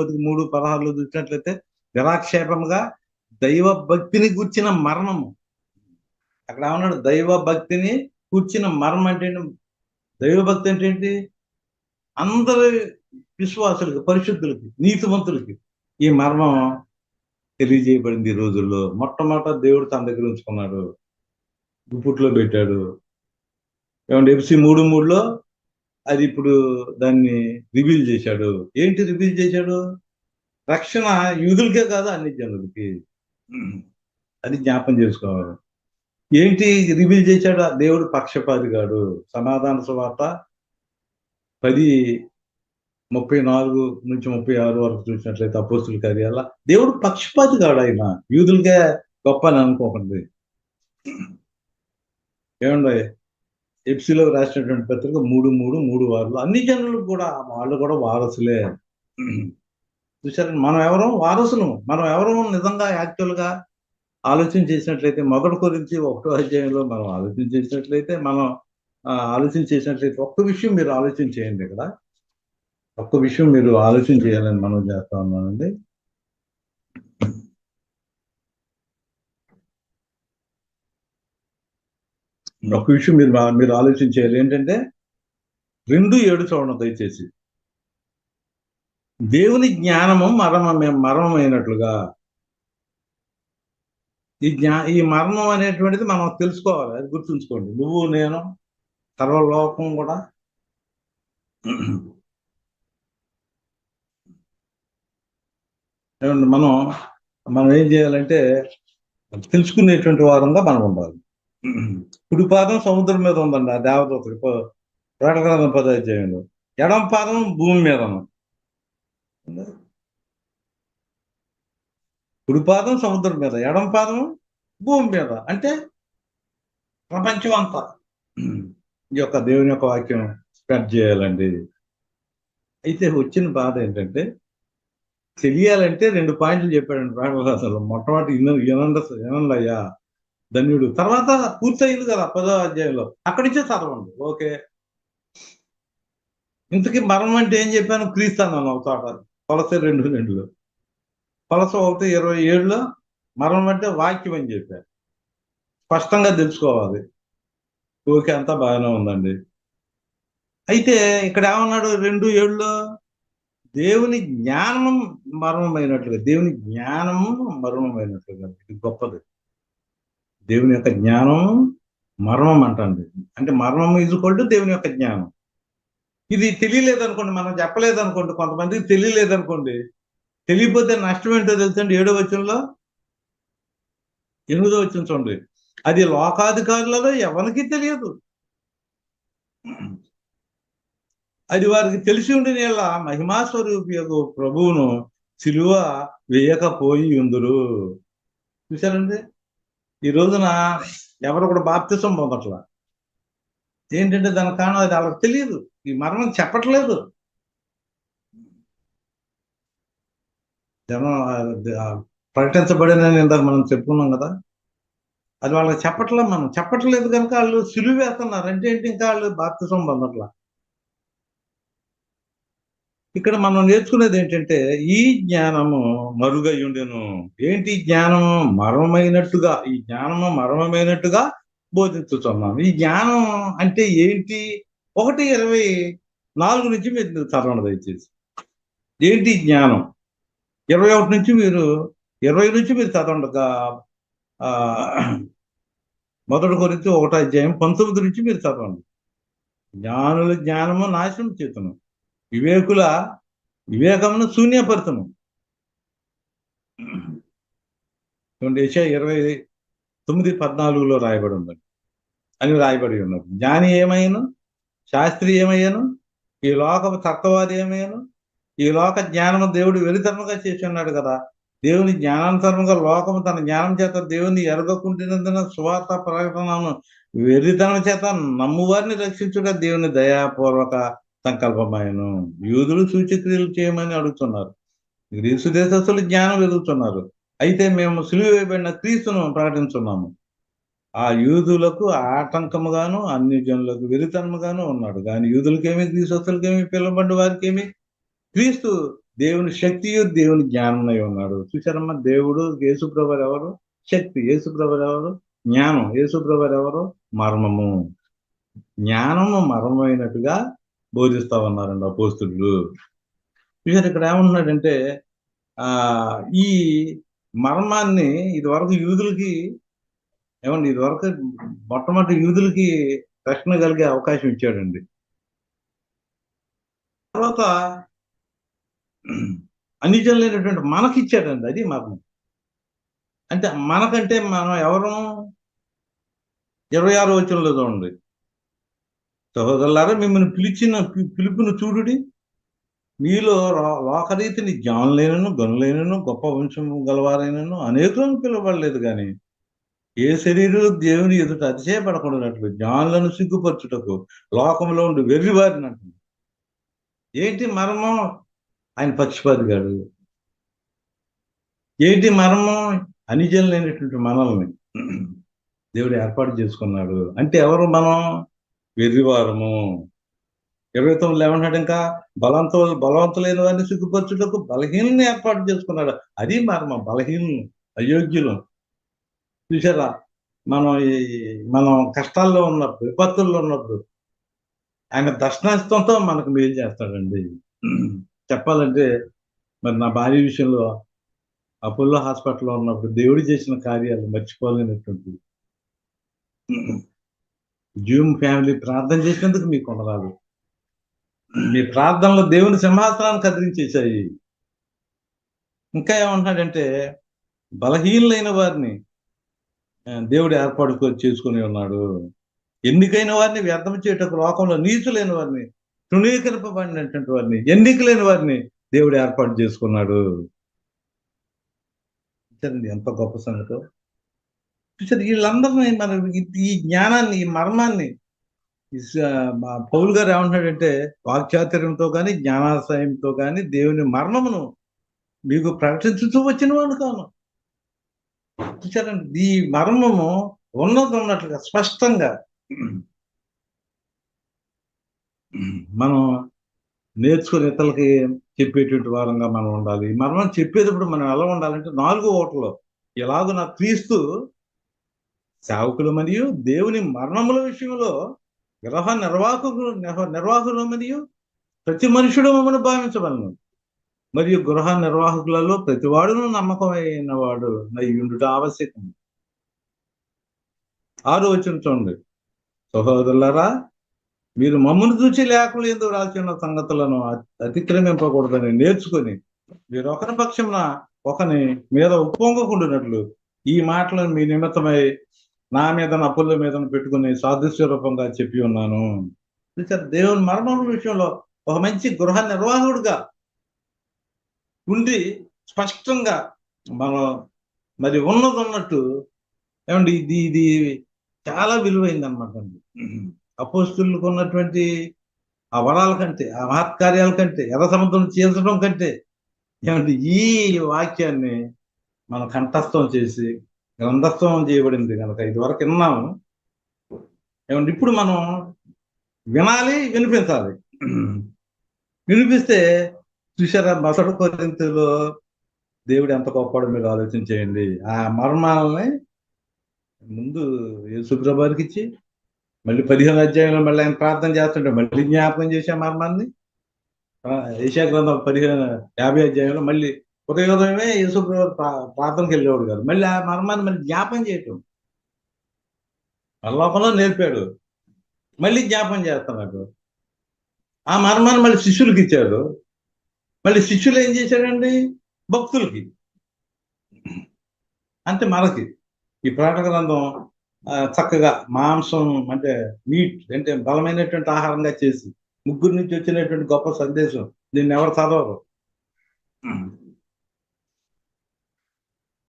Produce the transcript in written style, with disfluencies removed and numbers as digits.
3:16 చూసినట్లయితే నిరాక్షేపముగా దైవ భక్తిని కూర్చిన మర్మము. అక్కడ ఏమన్నాడు? దైవ భక్తిని కూర్చిన మర్మం అంటే దైవ భక్తి అంటే ఏంటి? అందరి విశ్వాసులకి, పరిశుద్ధులకి, నీతివంతులకి ఈ మర్మం తెలియజేయబడింది. ఈ రోజుల్లో మొట్టమొదట దేవుడు తన దగ్గర ఉంచుకున్నాడు, గుప్పుట్లో పెట్టాడు. ఏమంటే FC 3:3లో అది ఇప్పుడు దాన్ని రివీల్ చేశాడు. ఏంటి రివీల్ చేశాడు? రక్షణ యూదులకే కాదు, అన్ని జనులకి. అది జ్ఞాపం చేసుకోవాలి. ఏంటి రివీల్ చేశాడు? దేవుడు పక్షపాతి కాడు. సమాధాన సువార్త 10:34-36 వరకు చూసినట్లయితే అపోస్తుల కార్యాల దేవుడు పక్షపాతి కాడు. ఆయన యూదులకే గొప్ప అని అనుకోకండి. ఏమండి? ఎఫ్సీలో రాసినటువంటి పత్రిక 3:3-3 అన్ని జనులకు కూడా వాళ్ళు కూడా వారసులే. చూసారా? మనం ఎవరు వారసులు? మనం ఎవరు నిజంగా యాక్చువల్గా ఆలోచన చేసినట్లయితే 1 కొరింథీ 1వ అధ్యాయంలో మనం ఆలోచన చేసినట్లయితే ఒక్క విషయం మీరు ఆలోచన చేయండి. ఇక్కడ ఒక్క విషయం మీరు ఆలోచన చేయాలని మనం చేస్తా ఉన్నానండి. ఒక్క విషయం మీరు ఆలోచన చేయాలి. ఏంటంటే 2:7 చూడండి దయచేసి. దేవుని జ్ఞానము మర్మమైనట్లుగా. ఈ మర్మం అనేటువంటిది మనం తెలుసుకోవాలి. అది గుర్తుంచుకోండి. నువ్వు, నేను, సర్వలోకం కూడా మనం ఏం చేయాలంటే తెలుసుకునేటువంటి వారంగా మనం ఉండాలి. కుడి పాదం సముద్రం మీద ఉందండి ఆ దేవదూతకి, ప్రకటన 10వ అధ్యాయంలో. ఎడం పాదం భూమి మీద. కుడి పాదం సముద్రం మీద, ఎడం పాదం భూమి మీద. అంటే ప్రపంచం అంతా ఈ యొక్క దేవుని యొక్క వాక్యం స్ప్రెడ్ చేయాలండి. అయితే వచ్చిన బాధ ఏంటంటే, తెలియాలంటే 2 పాయింట్లు చెప్పాడండి ప్రకటన. మొట్టమొదటి వినండయ్యా ధన్యుడు. తర్వాత పూర్తయింది కదా 10వ అధ్యాయంలో, అక్కడి నుంచే చదవండి. ఓకే. ఇంతకీ మరణం అంటే ఏం చెప్పాను? క్రీస్తు అన్నాను ఒక చోట, కొలసీ 2:2లో. కొలసీ 1:27లో మరణం అంటే వాక్యం అని చెప్పారు. స్పష్టంగా తెలుసుకోవాలి. ఓకే, అంతా బాగానే ఉందండి. అయితే ఇక్కడ ఏమన్నాడు 2:7లో? దేవుని జ్ఞానము మర్మమైనట్లుగా. దేవుని జ్ఞానము మర్మమైనట్లుగా. ఇది గొప్పది. దేవుని యొక్క జ్ఞానము మర్మం అంటండి. అంటే మర్మం ఈజ్వల్ టు దేవుని యొక్క జ్ఞానం. ఇది తెలియలేదనుకోండి, మనం చెప్పలేదనుకోండి, కొంతమందికి తెలియలేదనుకోండి, తెలియకపోతే నష్టం ఏంటో తెలుసండి. 7వ వచనంలో 8వ వచనం చూడండి. అది లోకాధికారులలో ఎవరికి తెలియదు. అది వారికి తెలిసి ఉండిన ఎలా మహిమాస్వరూపియగు ప్రభువును సిలువ వేయకపోయి ఉందురు. చూసారండి? ఈ రోజున ఎవరు కూడా బాప్తిసం పొందట్లా. ఏంటంటే దానికి కారణం అది వాళ్ళకి తెలియదు. ఈ మరణం చెప్పట్లేదు. జనం ప్రకటించబడిందని ఇందాక మనం చెప్పుకున్నాం కదా, అది వాళ్ళకి మనం చెప్పట్లేదు కనుక వాళ్ళు సిలువ వేస్తున్నారు. అంటే ఏంటి? ఇంకా వాళ్ళు బాప్తిసం పొందట్లా. ఇక్కడ మనం నేర్చుకునేది ఏంటంటే, ఈ జ్ఞానము మరుగయ్యుండెను. ఏంటి జ్ఞానము? మర్మమైనట్టుగా. ఈ జ్ఞానము మర్మమైనట్టుగా బోధించుతున్నాను. ఈ జ్ఞానం అంటే ఏంటి? 1:24 నుంచి మీరు చదవండి దయచేసి. ఏంటి జ్ఞానం? 21 నుంచి మీరు 20 నుంచి మీరు చదవండి. 1 కొరింథీ 1వ అధ్యాయం 19 నుంచి మీరు చదవండి. జ్ఞానుల జ్ఞానము నాశనం చేతును, వివేకుల వివేకమును శూన్యపరచును. యెషయా 29:14లో రాయబడి ఉందండి అని రాయబడి ఉన్నది. జ్ఞాని ఏమయ్యను? శాస్త్రి ఏమయ్యాను? ఈ లోకపు తత్వవాది ఏమయ్యాను? ఈ లోక జ్ఞానము దేవుడు వెరితనముగా చేసి ఉన్నాడు కదా. దేవుని జ్ఞానానుసారంగా లోకము తన జ్ఞానం చేత దేవుని ఎరగకుంటున్నందున సువార్త ప్రకటనను వెరితనం చేత నమ్మువారిని రక్షించుట దేవుని దయాపూర్వక సంకల్పమైను. యూదులు సూచక్రియలు చేయమని అడుగుతున్నారు, గ్రీసు దేశస్తులు జ్ఞానం వెలుగుతున్నారు. అయితే మేము సిలువ వేయబడిన క్రీస్తును ప్రకటించున్నాము. ఆ యూదులకు ఆటంకముగాను అన్ని జనులకు వెరితనముగాను ఉన్నాడు. కానీ యూదులకేమి, గ్రీసస్తులకేమి, పిల్లబండి వారికేమి క్రీస్తు దేవుని శక్తియు దేవుని జ్ఞానమై ఉన్నాడు. చూసారమ్మా, దేవుడు యేసుప్రభు ఎవరు? శక్తి. యేసుప్రభు ఎవరు? జ్ఞానం. యేసుప్రభు ఎవరు? మర్మము. జ్ఞానము మర్మమైనట్టుగా బోధిస్తా ఉన్నారండి అపోస్తులు. చూసారు, ఇక్కడ ఏమంటున్నాడంటే ఈ మర్మాన్ని ఇదివరకు యూదులకి ఇదివరకు మొట్టమొదటి యూదులకి రక్షణ కలిగే అవకాశం ఇచ్చాడండి. తర్వాత అన్యజనులు లేనటువంటి మనకి ఇచ్చాడండి. అది మర్మం. అంటే మనకంటే మనం ఎవరు? 26వ వచనంలో చూడండి. సహోదరులారా, మిమ్మల్ని పిలిచిన పిలుపును చూడుడి. మీలో లోకరీతిని జ్ఞానులైనను, గనులైనను, గొప్ప వంశము గలవారైనను అనేకులను పిలవబడలేదు కానీ ఏ శరీరం దేవుని ఎదుట అతిశయపడకూడనట్లు జ్ఞానులను సిగ్గుపరచుటకు లోకంలో ఉండి వెర్రివారిని అంటుంది. ఏంటి మర్మం? ఆయన పక్షపాతి గాడు. ఏంటి మర్మం? అనిజనులైనటువంటి మనల్ని దేవుడు ఏర్పాటు చేసుకున్నాడు. అంటే ఎవరు మనం? వెర్రివారము. 29 ఏమంటాడు? ఇంకా బలవంతులైన వారిని సిగ్గుపరచుటకు బలహీనుని ఏర్పాటు చేసుకున్నాడు. అది మర్మం. బలహీనులు, అయోగ్యులు. చూసారా, మనం కష్టాల్లో ఉన్నప్పుడు, విపత్తుల్లో ఉన్నప్పుడు ఆయన దర్శనాస్తంతో మనకు మేలు చేస్తాడండి. చెప్పాలంటే మరి నా భార్య విషయంలో అపోలో హాస్పిటల్లో ఉన్నప్పుడు దేవుడు చేసిన కార్యాలు మర్చిపోలేనటువంటి. జూమ్ ఫ్యామిలీ ప్రార్థన చేసినందుకు మీకు వందనాలు. మీ ప్రార్థనలో దేవుని సింహాసనాన్ని కదిలించేశాయి. ఇంకా ఏమంటున్నాడంటే బలహీనులైన వారిని దేవుడు ఏర్పాటు చేసుకుని ఉన్నాడు. ఎన్నికైన వారిని వ్యర్థం చేయటకు లోకంలో నీచులైన వారిని, తృణీకరింపబడినటువంటి వారిని, ఎన్నికలేని వారిని దేవుడు ఏర్పాటు చేసుకున్నాడు. చూడండి ఎంత గొప్ప సంగతో. చూసారు, వీళ్ళందరినీ మన ఈ జ్ఞానాన్ని, ఈ మర్మాన్ని పౌలు గారు ఏమంటున్నాడంటే వాక్చాతుర్యంతో కానీ జ్ఞానాశయంతో కానీ దేవుని మర్మమును మీకు ప్రకటించుతూ వచ్చిన వాడు కాను. చూసారండి, ఈ మర్మము ఉన్నట్లుగా స్పష్టంగా మనం నేర్చుకుని ఇతరులకి చెప్పేటువంటి వారంగా మనం ఉండాలి. మర్మం చెప్పేటప్పుడు మనం ఎలా ఉండాలంటే 4 ఓటలో ఎలాగో నా క్రీస్తు సేవకులు మరియు దేవుని మర్మముల విషయంలో గృహ నిర్వాహకులు మరియు ప్రతి మనుషుడు మమ్మల్ని భావించవలను. మరియు గృహ నిర్వాహకులలో ప్రతివాడును నమ్మకమైన వాడు నయ్యుండుట ఆవశ్యకం. 6వ వచనం చూడండి. సహోదరులారా, మీరు మమ్మల్ని చూచి లేఖలు ఎందుకు రాసిన సంగతులను అతిక్రమింపకూడదని నేర్చుకొని మీరు ఒకరి పక్షమున ఒకని మీద ఉప్పొంగకుండానట్లు ఈ మాటలను మీ నిమిత్తమై నా మీద అప్పుల మీద పెట్టుకుని సాదృశ్య రూపంగా చెప్పి ఉన్నాను. దేవుని మర్మం విషయంలో ఒక మంచి గృహ నిర్వాహకుడుగా ఉండి స్పష్టంగా మనం మరి ఉన్నట్టు ఏమండి ఇది చాలా విలువైంది అనమాట అండి. అపోస్తులకు ఉన్నటువంటి ఆ వరాల కంటే, ఆ మహత్కార్యాల కంటే, ఎర్ర సముద్రం చీల్చడం కంటే ఏమంటే ఈ వాక్యాన్ని మనం కంఠస్థం చేసి గ్రంథస్థం చేయబడింది కనుక ఇదివరకు విన్నాము. ఏమంటే ఇప్పుడు మనం వినాలి, వినిపించాలి. వినిపిస్తే చూసారా, మొదటి కొరింథీయులో దేవుడు ఎంత గొప్పవాడో మీరు ఆలోచన చేయండి. ఆ మర్మాలని ముందు యేసుప్రభువుకి ఇచ్చి మళ్ళీ 15వ అధ్యాయంలో మళ్ళీ ఆయన ప్రార్థన చేస్తుంటే మళ్ళీ జ్ఞాపకం చేసే మర్మాన్ని యెషయా గ్రంథం 50వ అధ్యాయంలో మళ్ళీ ఉదయమే యేసుప్రభు ప్రార్థనకి వెళ్ళేవాడు కాదు, మళ్ళీ ఆ మర్మాన్ని మళ్ళీ జ్ఞాపకం చేయటం లోపల నేర్పాడు, మళ్ళీ జ్ఞాపకం చేస్తున్నాడు. ఆ మర్మాన్ని మళ్ళీ శిష్యులకి ఇచ్చాడు. మళ్ళీ శిష్యులు ఏం చేశాడండి? భక్తులకి. అంటే మనకి ఈ ప్రకటన గ్రంథం చక్కగా మాంసం అంటే మీట్ అంటే బలమైనటువంటి ఆహారంగా చేసి 3 నుంచి వచ్చినటువంటి గొప్ప సందేశం. దీన్ని ఎవరు చదవరు.